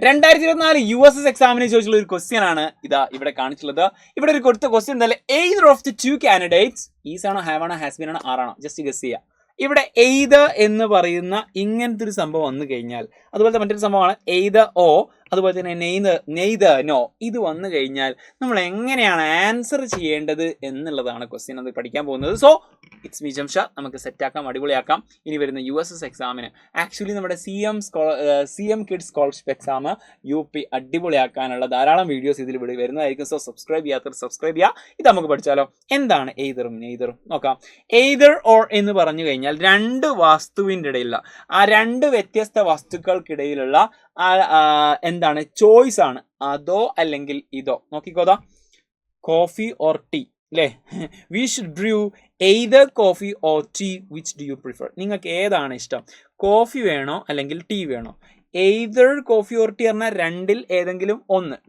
2024 USS എക്സാമിനെ ചോദിച്ചുള്ള ഒരു question ആണ് ഇതാ ഇവിടെ കാണിച്ചുള്ളത്. ഇവിടെ ഒരു കൊടുത്ത ക്വസ്റ്റ്യൻ എന്തായാലും either of the two candidates is ആണോ ഹാവ് ആണോ ഹാസ് ബീൻ ആണോ ആറാണോ ജസ്റ്റ് ഗസ് ചെയ്യുക. ഇവിടെ either എന്ന് പറയുന്ന ഇങ്ങനത്തെ ഒരു സംഭവം വന്നു കഴിഞ്ഞാൽ, അതുപോലത്തെ മറ്റൊരു സംഭവമാണ് either or, അതുപോലെ തന്നെ neither no, ഇത് വന്നു കഴിഞ്ഞാൽ നമ്മൾ എങ്ങനെയാണ് ആൻസർ ചെയ്യേണ്ടത് എന്നുള്ളതാണ് ക്വസ്റ്റ്യൻ അത് പഠിക്കാൻ പോകുന്നത്. സോ ഇറ്റ്സ് മീ ജംഷ, നമുക്ക് സെറ്റാക്കാം, അടിപൊളിയാക്കാം. ഇനി വരുന്ന USS എക്സാമിന് ആക്ച്വലി നമ്മുടെ CM kids scholarship exam UP അടിപൊളിയാക്കാനുള്ള ധാരാളം വീഡിയോസ് ഇതിൽ വരുന്നതായിരിക്കും. സോ സബ്സ്ക്രൈബ് ചെയ്യാത്തവർ സബ്സ്ക്രൈബ് ചെയ്യുക. ഇത് നമുക്ക് പഠിച്ചാലോ. എന്താണ് എയ്തറും നെയ്തറും നോക്കാം. എയ്തർ ഓർ എന്ന് പറഞ്ഞു കഴിഞ്ഞാൽ രണ്ട് വസ്തുവിൻ്റെ ഇടയിലുള്ള ആ രണ്ട് വ്യത്യസ്ത വസ്തുക്കൾക്കിടയിലുള്ള എന്താണ് ചോയ്സ് ആണ്. അതോ അല്ലെങ്കിൽ ഇതോ. നോക്കിക്കോതാ, കോഫി ഓർ ടീ അല്ലേ. We should brew either coffee or tea, which do you prefer. നിങ്ങൾക്ക് ഏതാണ് ഇഷ്ടം, കോഫി വേണോ അല്ലെങ്കിൽ ടീ വേണോ? എയ്തർ കോഫി ഓർ ടീ പറഞ്ഞാൽ രണ്ടിൽ ഏതെങ്കിലും ഒന്ന്.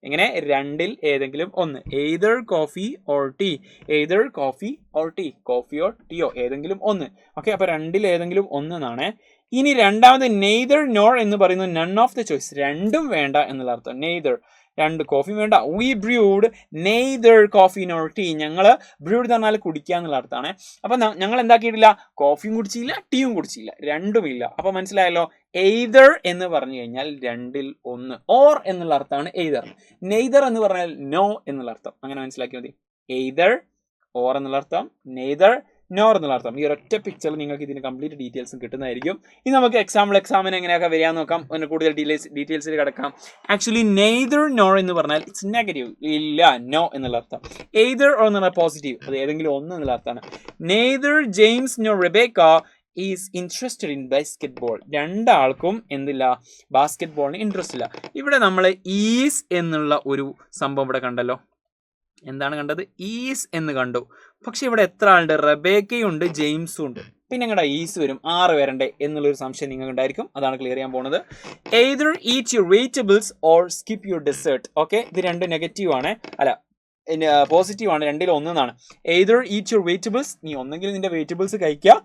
എങ്ങനെ? രണ്ടിൽ ഏതെങ്കിലും ഒന്ന്. Either coffee or tea, either coffee or tea, കോഫിയോ ടീയോ ഏതെങ്കിലും ഒന്ന്. ഓക്കെ, അപ്പൊ രണ്ടിൽ ഏതെങ്കിലും ഒന്ന് എന്നാണ്. ഇനി രണ്ടാമത് നെയ്തർ നോർ എന്ന് പറയുന്നത് നൺ ഓഫ് ദ ചോയ്സ്, രണ്ടും വേണ്ട എന്നുള്ള അർത്ഥം. നെയ്തർ രണ്ട് കോഫി വേണ്ട. We brewed neither coffee nor tea, ഞങ്ങൾ ബ്രൂഡ് എന്ന് പറഞ്ഞാൽ കുടിക്കുക എന്നുള്ള അർത്ഥമാണ്. അപ്പൊ ഞങ്ങൾ എന്താക്കിയിട്ടില്ല, കോഫിയും കുടിച്ചില്ല ടീയും കുടിച്ചില്ല, രണ്ടുമില്ല. അപ്പൊ മനസ്സിലായല്ലോ, എയ്തർ എന്ന് പറഞ്ഞു കഴിഞ്ഞാൽ രണ്ടിൽ ഒന്ന്. ഓർ എന്നുള്ള അർത്ഥമാണ് എയ്തർ. നെയ്തർ എന്ന് പറഞ്ഞാൽ നോ എന്നുള്ള അർത്ഥം. അങ്ങനെ മനസ്സിലാക്കിയാൽ മതി. എയ്തർ ഓർ എന്നുള്ള അർത്ഥം, നെയ്തർ നോർ എന്നുള്ള അർത്ഥം. ഈ ഒരൊറ്റ പിക്ചറിൽ നിങ്ങൾക്ക് ഇതിന് കംപ്ലീറ്റ് ഡീറ്റെയിൽസും കിട്ടുന്നതായിരിക്കും. ഇനി നമുക്ക് എക്സാമിന് എങ്ങനെയൊക്കെ വരികയെന്ന് നോക്കാം. ഒന്ന് കൂടുതൽ ഡീറ്റെയിൽസിൽ കിടക്കാം. ആക്ച്വലി നെയ്തർ നോർ എന്ന് പറഞ്ഞാൽ ഇറ്റ്സ് നെഗറ്റീവ്, ഇല്ല, നോ എന്നുള്ള അർത്ഥം. എയ്തർ ഓർ എന്ന് പറഞ്ഞാൽ പോസിറ്റീവ്, അത് ഏതെങ്കിലും ഒന്ന് എന്നുള്ള അർത്ഥമാണ്. Neither James no Rebecca is interested in basketball, രണ്ടാൾക്കും എന്തില്ല, ബാസ്കറ്റ്ബോളിന് ഇൻട്രസ്റ്റ് ഇല്ല. ഇവിടെ നമ്മൾ ഈസ് എന്നുള്ള ഒരു സംഭവം ഇവിടെ കണ്ടല്ലോ. എന്താണ് കണ്ടത്? ഈസ് എന്ന് കണ്ടു. പക്ഷെ ഇവിടെ എത്ര ആളുണ്ട്? റെബേക്കയും ഉണ്ട്, ജെയിംസും ഉണ്ട്. പിന്നെ എങ്ങടെ ഈസ് വരും? 6 വരണ്ടേ എന്നുള്ളൊരു സംശയം നിങ്ങൾക്ക് ഉണ്ടായിരിക്കും. അതാണ് ക്ലിയർ ചെയ്യാൻ പോകുന്നത്. Either eat your vegetables or skip your dessert. Okay, ഇത് രണ്ട് നെഗറ്റീവ് ആണ്, അല്ല പോസിറ്റീവ് ആണ്, രണ്ടിൽ ഒന്നാണ്. എയ്തർ ഈറ്റ് യുവർ വെജിറ്റബിൾസ്, നീ ഒന്നെങ്കിൽ നിന്റെ വെജിറ്റബിൾസ് കഴിക്കുക,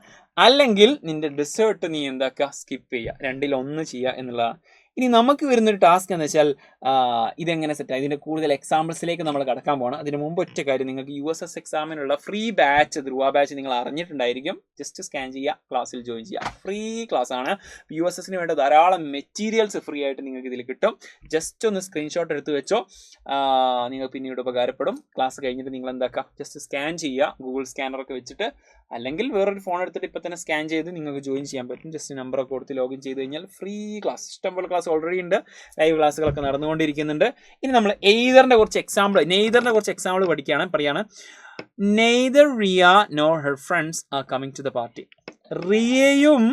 അല്ലെങ്കിൽ നിന്റെ ഡെസേർട്ട് നീ എന്താക്കുക, സ്കിപ്പ് ചെയ്യുക. രണ്ടിൽ ഒന്ന് ചെയ്യുക എന്നുള്ളതാണ്. ഇനി നമുക്ക് വരുന്നൊരു ടാസ്ക് എന്ന് വെച്ചാൽ ഇതെങ്ങനെ സെറ്റാണ്. ഇതിൻ്റെ കൂടുതൽ എക്സാമ്പിൾസിലേക്ക് നമ്മൾ കടക്കാൻ പോകണം. അതിന് മുമ്പ് ഒറ്റ കാര്യം, നിങ്ങൾക്ക് USS എക്സാമിനുള്ള ഫ്രീ ബാച്ച്, ധ്രുവ ബാച്ച് നിങ്ങൾ അറിഞ്ഞിട്ടുണ്ടായിരിക്കും. ജസ്റ്റ് സ്കാൻ ചെയ്യുക, ക്ലാസ്സിൽ ജോയിൻ ചെയ്യുക. ഫ്രീ ക്ലാസ് ആണ്. USSന് വേണ്ട ധാരാളം മെറ്റീരിയൽസ് ഫ്രീ ആയിട്ട് നിങ്ങൾക്ക് ഇതിൽ കിട്ടും. ജസ്റ്റ് ഒന്ന് സ്ക്രീൻഷോട്ട് എടുത്ത് വെച്ചോ, നിങ്ങൾ പിന്നീട് ഉപകാരപ്പെടും. ക്ലാസ് കഴിഞ്ഞിട്ട് നിങ്ങൾ എന്താക്കുക, ജസ്റ്റ് സ്കാൻ ചെയ്യുക, ഗൂഗിൾ സ്കാനറൊക്കെ വെച്ചിട്ട്, അല്ലെങ്കിൽ വേറൊരു ഫോൺ എടുത്തിട്ട് ഇപ്പം തന്നെ സ്കാൻ ചെയ്ത് നിങ്ങൾക്ക് ജോയിൻ ചെയ്യാൻ പറ്റും. ജസ്റ്റ് നമ്പറൊക്കെ കൊടുത്ത് ലോഗിൻ ചെയ്ത് കഴിഞ്ഞാൽ ഫ്രീ ക്ലാസ്, ഇഷ്ടംപോലെ ക്ലാസ് ഓൾറെഡി ഉണ്ട്, ലൈവ് ക്ലാസ്സുകളൊക്കെ നടന്നുകൊണ്ടിരിക്കുന്നുണ്ട്. ഇനി നമ്മൾ നെയ്തറിൻ്റെ കുറച്ച് എക്സാമ്പിൾ പറയാണ്. Neither Riya nor her friends are coming to the party. റിയയും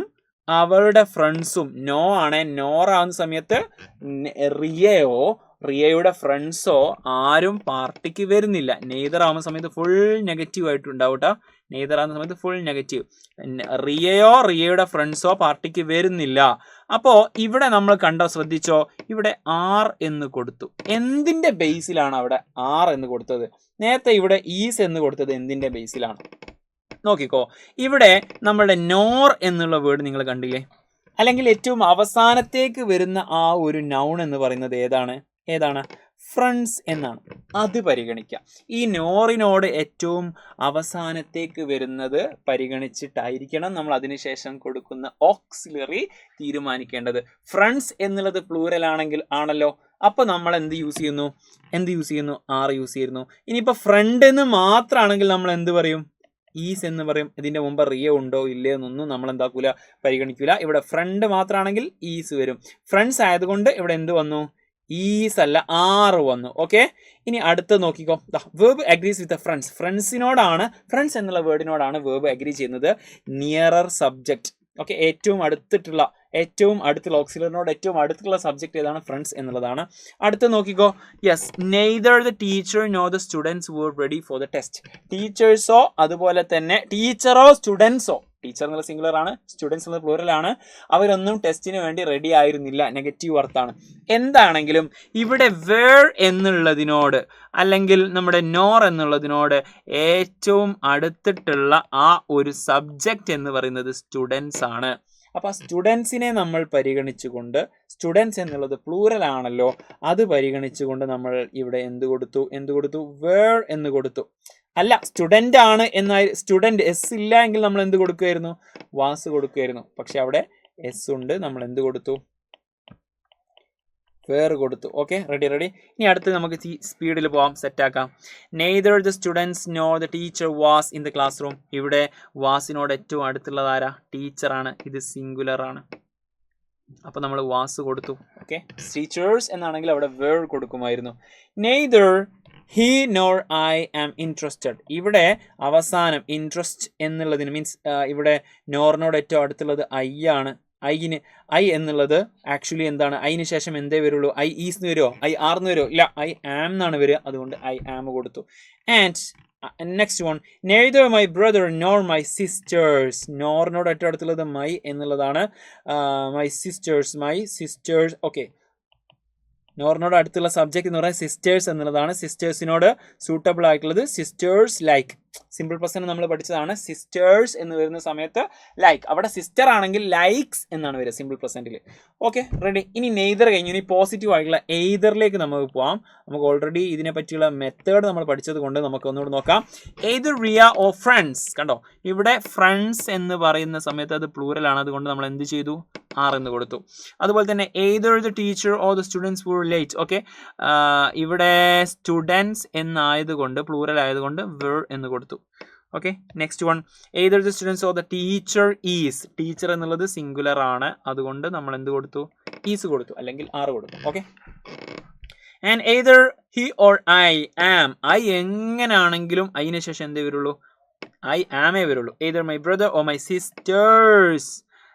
അവരുടെ ഫ്രണ്ട്സും, നോ ആണ്, നോർ ആവുന്ന സമയത്ത് റിയയുടെ ഫ്രണ്ട്സോ ആരും പാർട്ടിക്ക് വരുന്നില്ല. നെയ്തർ ആവുന്ന സമയത്ത് ഫുൾ നെഗറ്റീവ് ആയിട്ടുണ്ടാവും കേട്ടോ. നെയ്തർ ആവുന്ന സമയത്ത് ഫുൾ നെഗറ്റീവ്. റിയയുടെ ഫ്രണ്ട്സോ പാർട്ടിക്ക് വരുന്നില്ല. അപ്പോൾ ഇവിടെ നമ്മൾ ശ്രദ്ധിച്ചോ, ഇവിടെ ആർ എന്ന് കൊടുത്തു. എന്തിൻ്റെ ബേസിലാണ് അവിടെ ആർ എന്ന് കൊടുത്തത്? നേരത്തെ ഇവിടെ ഈസ് എന്ന് കൊടുത്തത് എന്തിൻ്റെ ബേസിലാണ്? നോക്കിക്കോ, ഇവിടെ നമ്മളുടെ നോർ എന്നുള്ള വേർഡ് നിങ്ങൾ കണ്ടില്ലേ? അല്ലെങ്കിൽ ഏറ്റവും അവസാനത്തേക്ക് വരുന്ന ആ ഒരു നൗൺ എന്ന് പറയുന്നത് ഏതാണ്? ഫ്രണ്ട്സ് എന്നാണ്. അത് പരിഗണിക്കാം. ഈ നോറിനോട് ഏറ്റവും അവസാനത്തേക്ക് വരുന്നത് പരിഗണിച്ചിട്ടായിരിക്കണം നമ്മൾ അതിനുശേഷം കൊടുക്കുന്ന ഓക്സിലറി തീരുമാനിക്കേണ്ടത്. ഫ്രണ്ട്സ് എന്നുള്ളത് പ്ലൂറൽ ആണല്ലോ. അപ്പൊ നമ്മൾ എന്ത് യൂസ് ചെയ്യുന്നു? ആർ യൂസ് ചെയ്യുന്നു. ഇനിയിപ്പോൾ ഫ്രണ്ട് എന്ന് മാത്രമാണെങ്കിൽ നമ്മൾ എന്ത് പറയും? ഈസ് എന്ന് പറയും. ഇതിന്റെ മുമ്പ് റിയ ഉണ്ടോ ഇല്ലയോ എന്നൊന്നും നമ്മൾ എന്താക്കൂല, പരിഗണിക്കൂല. ഇവിടെ ഫ്രണ്ട് മാത്രമാണെങ്കിൽ ഈസ് വരും. ഫ്രണ്ട്സ് ആയതുകൊണ്ട് ഇവിടെ എന്ത് വന്നു? ഈസ് അല്ല, ആറ് വന്നു. ഓക്കെ, ഇനി അടുത്ത് നോക്കിക്കോ. Verb agrees with friends. Friends എന്നുള്ള വേർഡിനോടാണ് വേർബ് അഗ്രി ചെയ്യുന്നത്. Nearer subject. ഓക്കെ, ഏറ്റവും അടുത്തുള്ള ഓക്സിലറിനോട് ഏറ്റവും അടുത്തുള്ള സബ്ജക്റ്റ് ഏതാണ്? ഫ്രണ്ട്സ് എന്നുള്ളതാണ്. അടുത്ത് നോക്കിക്കോ. Yes, neither the teacher no the students were ready for the test. ടീച്ചേഴ്സോ അതുപോലെ തന്നെ ടീച്ചറോ സ്റ്റുഡൻസോ, ടീച്ചർ എന്നുള്ള സിംഗുലർ ആണ്, സ്റ്റുഡൻസ് എന്നുള്ള പ്ലൂറൽ ആണ്, അവരൊന്നും ടെസ്റ്റിന് വേണ്ടി റെഡി ആയിരുന്നില്ല. നെഗറ്റീവ് അർത്ഥാണ്. എന്താണെങ്കിലും ഇവിടെ വേർ എന്നുള്ളതിനോട് അല്ലെങ്കിൽ നമ്മുടെ നോർ എന്നുള്ളതിനോട് ഏറ്റവും അടുത്തിട്ടുള്ള ആ ഒരു സബ്ജക്റ്റ് എന്ന് പറയുന്നത് സ്റ്റുഡൻസ് ആണ്. അപ്പോൾ സ്റ്റുഡൻസിനെ നമ്മൾ പരിഗണിച്ചുകൊണ്ട്, സ്റ്റുഡൻസ് എന്നുള്ളത് പ്ലൂറൽ ആണല്ലോ, അത് പരിഗണിച്ചുകൊണ്ട് നമ്മൾ ഇവിടെ എന്ത് കൊടുത്തു വേർ എന്ന് കൊടുത്തു. അല്ല, സ്റ്റുഡൻ്റ് ആണ് എന്നായി, സ്റ്റുഡൻറ് എസ് ഇല്ല എങ്കിൽ നമ്മൾ എന്ത് കൊടുക്കുമായിരുന്നു, വാസ് കൊടുക്കുമായിരുന്നു. പക്ഷെ അവിടെ എസ് ഉണ്ട്, നമ്മൾ എന്ത് കൊടുത്തു, വേർ കൊടുത്തു. Okay, ready. ഇനി അടുത്ത് നമുക്ക് സ്പീഡിൽ പോവാം, സെറ്റാക്കാം. Neither the students no the teacher was in the classroom. ഇവിടെ വാസിനോട് ഏറ്റവും അടുത്തുള്ളത് ആരാ, ടീച്ചറാണ്. ഇത് സിംഗുലർ ആണ്, അപ്പോൾ നമ്മൾ വാസ് കൊടുത്തു. ഓക്കെ, ടീച്ചേഴ്സ് എന്നാണെങ്കിൽ അവിടെ വേർ കൊടുക്കുമായിരുന്നു. Neither he nor I am interested. ഇവിടെ അവസാനം ഇൻട്രസ്റ്റ് എന്നുള്ളതിന് മീൻസ് ഇവിടെ നോറിനോട് ഏറ്റവും അടുത്തുള്ളത് ഐ ആണ്. ഐ എന്നുള്ളത് ആക്ച്വലി എന്താണ്, ഐന് ശേഷം എന്തേ വരുള്ളൂ, ഐ ഈസ് എന്ന് വരുമോ, ഐ ആർ എന്ന് വരുമോ, ഇല്ല, ഐ ആം എന്നാണ് വരിക. അതുകൊണ്ട് ഐ ആം കൊടുത്തു. And next one, neither my brother nor my sisters. നോറിനോട് ഏറ്റവും അടുത്തുള്ളത് മൈ എന്നുള്ളതാണ്. My sisters. ഓക്കെ, നോറിനോട് അടുത്തുള്ള സബ്ജക്റ്റ് എന്ന് പറയുന്നത് സിസ്റ്റേഴ്സ് എന്നുള്ളതാണ്. സിസ്റ്റേഴ്സിനോട് സൂട്ടബിൾ ആയിട്ടുള്ളത് സിസ്റ്റേഴ്സ് ലൈക്ക്. സിമ്പിൾ പ്രസന്റ് നമ്മൾ പഠിച്ചതാണ്. സിസ്റ്റേഴ്സ് എന്ന് വരുന്ന സമയത്ത് ലൈക്ക്, അവിടെ സിസ്റ്റർ ആണെങ്കിൽ ലൈക്സ് എന്നാണ് വരിക സിമ്പിൾ പ്രസന്റിൽ. Okay, ready. ഇനി നെയ്തർ കഴിഞ്ഞു, ഇനി പോസിറ്റീവ് ആയിട്ടുള്ള എയ്തറിലേക്ക് നമുക്ക് പോവാം. നമുക്ക് ഓൾറെഡി ഇതിനെ പറ്റിയുള്ള മെത്തേഡ് നമ്മൾ പഠിച്ചത് കൊണ്ട് നമുക്ക് ഒന്നുകൂടി നോക്കാം. Either Riya or friends. കണ്ടോ, ഇവിടെ ഫ്രണ്ട്സ് എന്ന് പറയുന്ന സമയത്ത് അത് പ്ലൂറൽ ആണ്, അതുകൊണ്ട് നമ്മൾ എന്ത് ചെയ്തു, ആർ എന്ന് കൊടുത്തു. അതുപോലെ തന്നെ either the teacher or the students were late. Okay, ഇവിടെ സ്റ്റുഡൻസ് എന്നായതുകൊണ്ട് പ്ലൂറൽ ആയതുകൊണ്ട് വെർ എന്ന് കൊടുത്തു. Okay, next one, either the students or the teacher is. Teacher എന്നുള്ളത് സിംഗുലർ ആണ്, അതുകൊണ്ട് നമ്മൾ എന്ത് കൊടുത്തു, ഈസ് കൊടുത്തു, അല്ലെങ്കിൽ ആർ കൊടുത്തു. Okay, and either he or I am. I എങ്ങനെയാണെങ്കിലും അതിന് ശേഷം എന്തേ വരുള്ളൂ, ഐ ആമേ വരുള്ളൂ. Either my brother or my sisters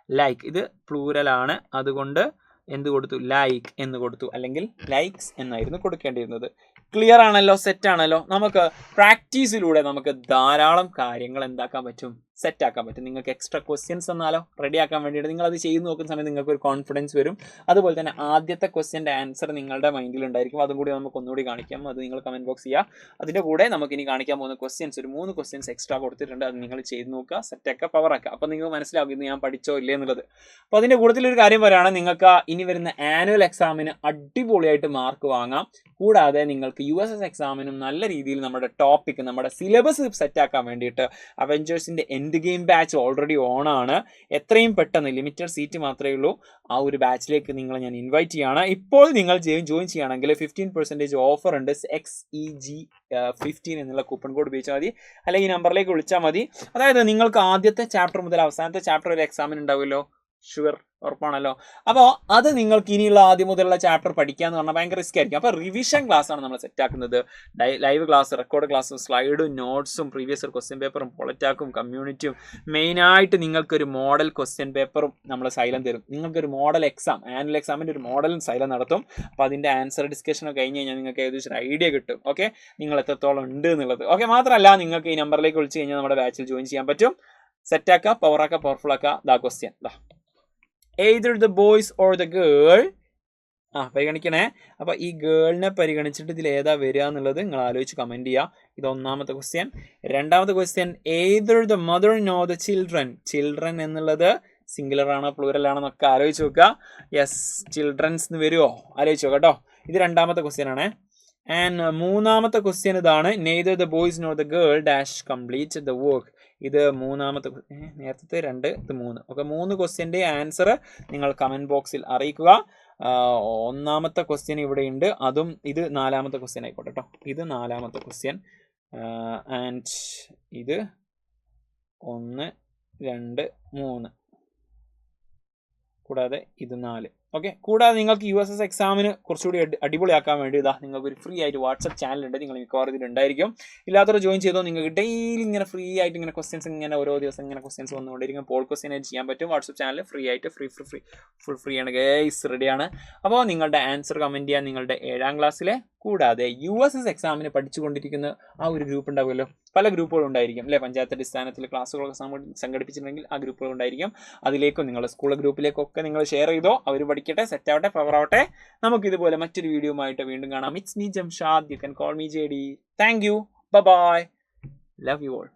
like. ഇത് പ്ലൂറൽ ആണ്, അതുകൊണ്ട് എന്ത് കൊടുത്തു, ലൈക്ക് എന്ന് കൊടുത്തു, അല്ലെങ്കിൽ ലൈക്സ് എന്നായിരുന്നു കൊടുക്കേണ്ടിയിരുന്നത്. ക്ലിയർ ആണല്ലോ, സെറ്റ് ആണല്ലോ. നമുക്ക് പ്രാക്ടീസിലൂടെ നമുക്ക് ധാരാളം കാര്യങ്ങൾ എന്താക്കാൻ പറ്റും, സെറ്റ് ആക്കാൻ പറ്റും. നിങ്ങൾക്ക് എക്സ്ട്രാ ക്വസ്റ്റ്യൻസ് തന്നാലോ റെഡി ആക്കാൻ വേണ്ടിയിട്ട് നിങ്ങൾ അത് ചെയ്ത് നോക്കുന്ന സമയത്ത് നിങ്ങൾക്ക് ഒരു കോൺഫിഡൻസ് വരും. അതുപോലെ തന്നെ ആദ്യത്തെ ക്വസ്റ്റ്യൻ്റെ ആൻസർ നിങ്ങളുടെ മൈൻഡിൽ ഉണ്ടായിരിക്കും. അതും കൂടി നമുക്ക് ഒന്നുകൂടി കാണിക്കാം. അത് നിങ്ങൾ കമൻറ്റ് ബോക്സ് ചെയ്യുക. അതിൻ്റെ കൂടെ നമുക്ക് ഇനി കാണിക്കാൻ പോകുന്ന ക്വസ്റ്റ്യൻസ് ഒരു 3 ക്വസ്റ്റ്യൻസ് എക്സ്ട്രാ കൊടുത്തിട്ടുണ്ട്. അത് നിങ്ങൾ ചെയ്ത് നോക്കുക, സെറ്റാക്കുക, പവറാക്കുക. അപ്പോൾ നിങ്ങൾക്ക് മനസ്സിലാവും ഇത് ഞാൻ പഠിച്ചോ ഇല്ലേ എന്നുള്ളത്. അപ്പോൾ അതിൻ്റെ കൂട്ടത്തിലൊരു കാര്യം പറയുകയാണ്, നിങ്ങൾക്ക് ഇനി വരുന്ന ആനുവൽ എക്സാമിന് അടിപൊളിയായിട്ട് മാർക്ക് വാങ്ങാം. കൂടാതെ നിങ്ങൾക്ക് USS എക്സാമിനും നല്ല രീതിയിൽ നമ്മുടെ ടോപ്പിക്, നമ്മുടെ സിലബസ് സെറ്റാക്കാൻ വേണ്ടിയിട്ട് അവെഞ്ചേഴ്സിൻ്റെ എൻഡ് ഗെയിം ബാച്ച് ഓൾറെഡി ഓണാണ്. എത്രയും പെട്ടെന്ന്, ലിമിറ്റഡ് സീറ്റ് മാത്രമേ ഉള്ളൂ, ആ ഒരു ബാച്ചിലേക്ക് നിങ്ങളെ ഞാൻ ഇൻവൈറ്റ് ചെയ്യുകയാണ്. ഇപ്പോൾ നിങ്ങൾ ജോയിൻ ചെയ്യുകയാണെങ്കിൽ 15% ഓഫർ ഉണ്ട്. XEG15 എന്നുള്ള കൂപ്പൺ കോഡ് ഉപയോഗിച്ചാൽ മതി, അല്ലെങ്കിൽ ഈ നമ്പറിലേക്ക് വിളിച്ചാൽ മതി. അതായത് നിങ്ങൾക്ക് ആദ്യത്തെ ചാപ്റ്റർ മുതൽ അവസാനത്തെ ചാപ്റ്റർ വരെ എക്സാമിന് ഉണ്ടാവുമല്ലോ, ഷുവർ, ഉറപ്പാണല്ലോ. അപ്പോൾ അത് നിങ്ങൾക്ക് ഇനിയുള്ള ആദ്യം മുതലുള്ള ചാപ്റ്റർ പഠിക്കുക എന്ന് പറഞ്ഞാൽ ഭയങ്കര റിസ്ക് ആയിരിക്കും. അപ്പോൾ റിവിഷൻ ക്ലാസ് ആണ് നമ്മൾ സെറ്റാക്കുന്നത്. ലൈവ് ക്ലാസ്, റെക്കോർഡ് ക്ലാസ്സും, സ്ലൈഡും, നോട്ട്സും, പ്രീവിയസ് ഇയർ ക്വസ്റ്റ്യൻ പേപ്പറും, പൊളിറ്റാക്കും, കമ്മ്യൂണിറ്റിയും, മെയിനായിട്ട് നിങ്ങൾക്കൊരു മോഡൽ ക്വസ്റ്റ്യൻ പേപ്പറും നമ്മൾ സൈലം തരും. നിങ്ങൾക്കൊരു മോഡൽ എക്സാം, ആനുവൽ എക്സാമിൻ്റെ ഒരു മോഡലും സൈലം നടത്തും. അപ്പോൾ അതിൻ്റെ ആൻസർ ഡിസ്കഷനൊക്കെ കഴിഞ്ഞ് കഴിഞ്ഞാൽ നിങ്ങൾക്ക് ഏകദേശം ഒരു ഐഡിയ കിട്ടും. ഓക്കെ, നിങ്ങൾ എത്രത്തോളം ഉണ്ട് എന്നുള്ളത്. ഓക്കെ, മാത്രമല്ല നിങ്ങൾക്ക് ഈ നമ്പറിലേക്ക് വിളിച്ച് കഴിഞ്ഞാൽ നമ്മുടെ ബാച്ചിൽ ജോയിൻ ചെയ്യാൻ പറ്റും. സെറ്റാക്കുക, പവറാക്കുക, പവർഫുൾ ആക്കുക. ദാ ക്വസ്റ്റ്യൻ, ദാ either the boys or the girl. പരിഗണിക്കണേ. അപ്പോൾ ഈ ഗേളിനെ പരിഗണിച്ചിട്ട് ഇതിൽ ഏതാ വരിക എന്നുള്ളത് നിങ്ങൾ ആലോചിച്ച് കമൻറ്റ് ചെയ്യുക. ഇത് ഒന്നാമത്തെ ക്വസ്റ്റ്യൻ. രണ്ടാമത്തെ question, either the mother nor the children. Children എന്നുള്ളത് സിംഗുലർ ആണോ പ്ലൂറൽ ആണോ എന്നൊക്കെ ആലോചിച്ച് നോക്കുക. യെസ്, ചിൽഡ്രൻസ് എന്ന് വരുമോ, ആലോചിച്ച് നോക്കാം കേട്ടോ. ഇത് രണ്ടാമത്തെ ക്വസ്റ്റ്യൻ ആണ്. ആൻഡ് മൂന്നാമത്തെ ക്വസ്റ്റ്യൻ ഇതാണ്, neither the boys nor the girl dash complete the work. ഇത് മൂന്നാമത്തെ, നേരത്തെ 2, ഇത് 3. ഓക്കെ, 3 ക്വസ്റ്റ്യൻ്റെ ആൻസർ നിങ്ങൾ കമൻറ്റ് ബോക്സിൽ അറിയിക്കുക. ഒന്നാമത്തെ ക്വസ്റ്റ്യൻ ഇവിടെ ഉണ്ട്, അതും ഇത് 4ാമത്തെ ക്വസ്റ്റ്യൻ ആയിക്കോട്ടെ കേട്ടോ. ഇത് 4ാമത്തെ ക്വസ്റ്റ്യൻ. ആൻഡ് ഇത് 1, 2, 3, കൂടാതെ ഇത് 4. ഓക്കെ, കൂടാതെ നിങ്ങൾക്ക് USS എക്സാമിന് കുറച്ചുകൂടി അടിപൊളിയാക്കാൻ വേണ്ടി ഇതാ നിങ്ങൾക്ക് ഒരു ഫ്രീ ആയിട്ട് വാട്സപ്പ് ചാനൽ ഉണ്ട്. നിങ്ങൾ മിക്കവാറും ഇതിലുണ്ടായിരിക്കും. ഇല്ലാത്തവർ ജോയിൻ ചെയ്തോ. നിങ്ങൾക്ക് ഡെയിലി ഇങ്ങനെ ഫ്രീ ആയിട്ട് ഇങ്ങനെ ക്വസ്റ്റ്യൻസ് ഇങ്ങനെ ഓരോ ദിവസം ഇങ്ങനെ ക്വസ്റ്റ്യൻസ് വന്നുകൊണ്ടിരിക്കും. പോൾ ക്വസ്റ്റ്യൻ ആയിട്ട് ചെയ്യാൻ പറ്റും. വാട്സപ്പ് ചാനൽ ഫ്രീ ആയിട്ട് ഫുൾ ഫ്രീ ആണ് ഗൈസ്, റെഡിയാണ്. അപ്പോൾ നിങ്ങളുടെ ആൻസർ കമൻറ്റ് ചെയ്യാൻ നിങ്ങളുടെ 7ാം ക്ലാസ്സിലെ, കൂടാതെ USS എക്സാമിന് പഠിച്ചുകൊണ്ടിരിക്കുന്ന ആ ഒരു ഗ്രൂപ്പ് ഉണ്ടാവുമല്ലോ, പല ഗ്രൂപ്പുകൾ ഉണ്ടായിരിക്കും അല്ലേ. പഞ്ചായത്ത് അടിസ്ഥാനത്തിൽ ക്ലാസ്സുകളൊക്കെ സംഘടിപ്പിച്ചിട്ടുണ്ടെങ്കിൽ ആ ഗ്രൂപ്പുകൾ ഉണ്ടായിരിക്കും. അതിലേക്കും നിങ്ങളുടെ സ്കൂൾ ഗ്രൂപ്പിലേക്കൊക്കെ നിങ്ങൾ ഷെയർ ചെയ്തോ. അവർ പഠിക്കട്ടെ, സെറ്റ് ആവട്ടെ, പവർ ആവട്ടെ. നമുക്കിതുപോലെ മറ്റൊരു വീഡിയോ ആയിട്ട് വീണ്ടും കാണാം. It's me Jamshad. You can call me JD. Thank you, bye, love you all.